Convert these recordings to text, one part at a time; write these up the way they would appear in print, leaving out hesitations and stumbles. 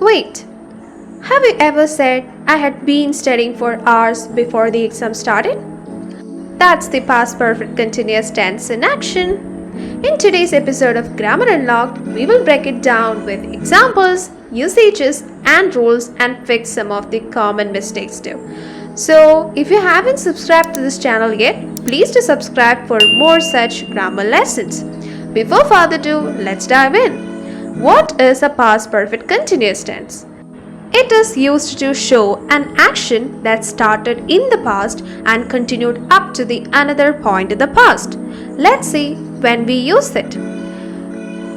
Wait, have you ever said, I had been studying for hours before the exam started? That's the past perfect continuous tense in action. In today's episode of Grammar Unlocked, we will break it down with examples, usages, and rules and fix some of the common mistakes too. So, if you haven't subscribed to this channel yet, please do subscribe for more such grammar lessons. Before further ado, let's dive in. What is a past perfect continuous tense? It is used to show an action that started in the past and continued up to the another point in the past. Let's see when we use it.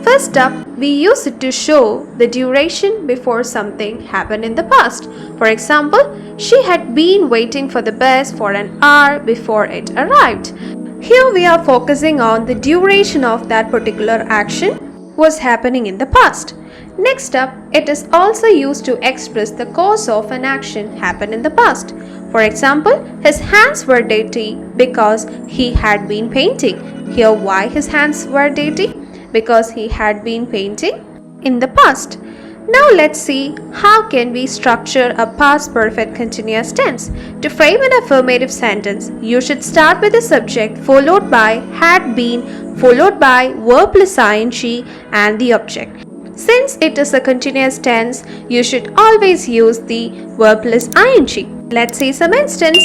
First up, we use it to show the duration before something happened in the past. For example, she had been waiting for the bus for an hour before it arrived. Here we are focusing on the duration of that particular action was happening in the past. Next up, it is also used to express the cause of an action happened in the past. For example, his hands were dirty because he had been painting. Here, why his hands were dirty? Because he had been painting in the past. Now let's see how can we structure a past perfect continuous tense. To frame an affirmative sentence, you should start with the subject followed by had been followed by verb plus ing and the object. Since it is a continuous tense, you should always use the verb plus ing. Let's see some instance.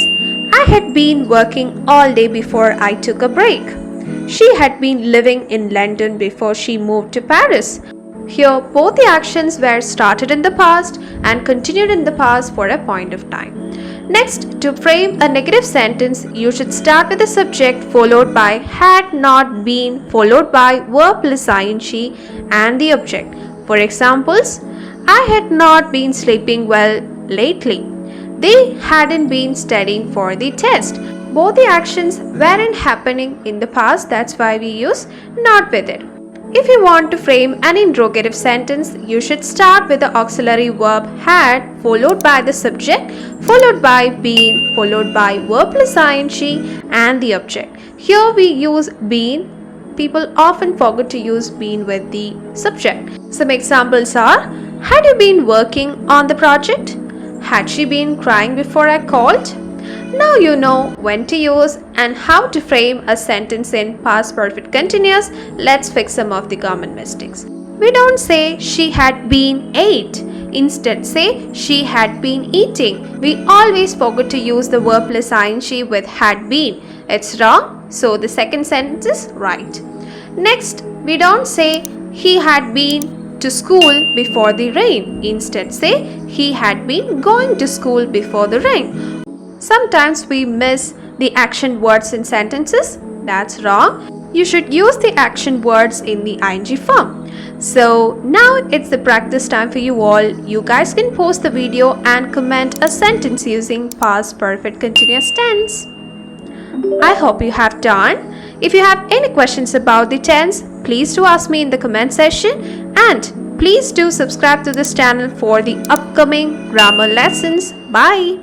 I had been working all day before I took a break. She had been living in London before she moved to Paris. Here, both the actions were started in the past and continued in the past for a point of time. Next, to frame a negative sentence, you should start with the subject followed by had not been followed by verb plus ing and the object. For examples, I had not been sleeping well lately. They hadn't been studying for the test. Both the actions weren't happening in the past, that's why we use not with it. If you want to frame an interrogative sentence, you should start with the auxiliary verb had followed by the subject followed by been followed by verb plus ing and the object. Here we use been. People often forget to use been with the subject. Some examples are, had you been working on the project? Had she been crying before I called? Now you know when to use and how to frame a sentence in past perfect continuous. Let's fix some of the common mistakes. We don't say she had been ate. Instead say she had been eating. We always forget to use the verb plus ing with had been. It's wrong, so the second sentence is right. Next, we don't say he had been to school before the rain. Instead say he had been going to school before the rain. Sometimes we miss the action words in sentences. That's wrong. You should use the action words in the ing form. So now it's the practice time for you all. You guys can pause the video and comment a sentence using past perfect continuous tense. I hope you have done. If you have any questions about the tense, please do ask me in the comment section, and please do subscribe to this channel for the upcoming grammar lessons. Bye.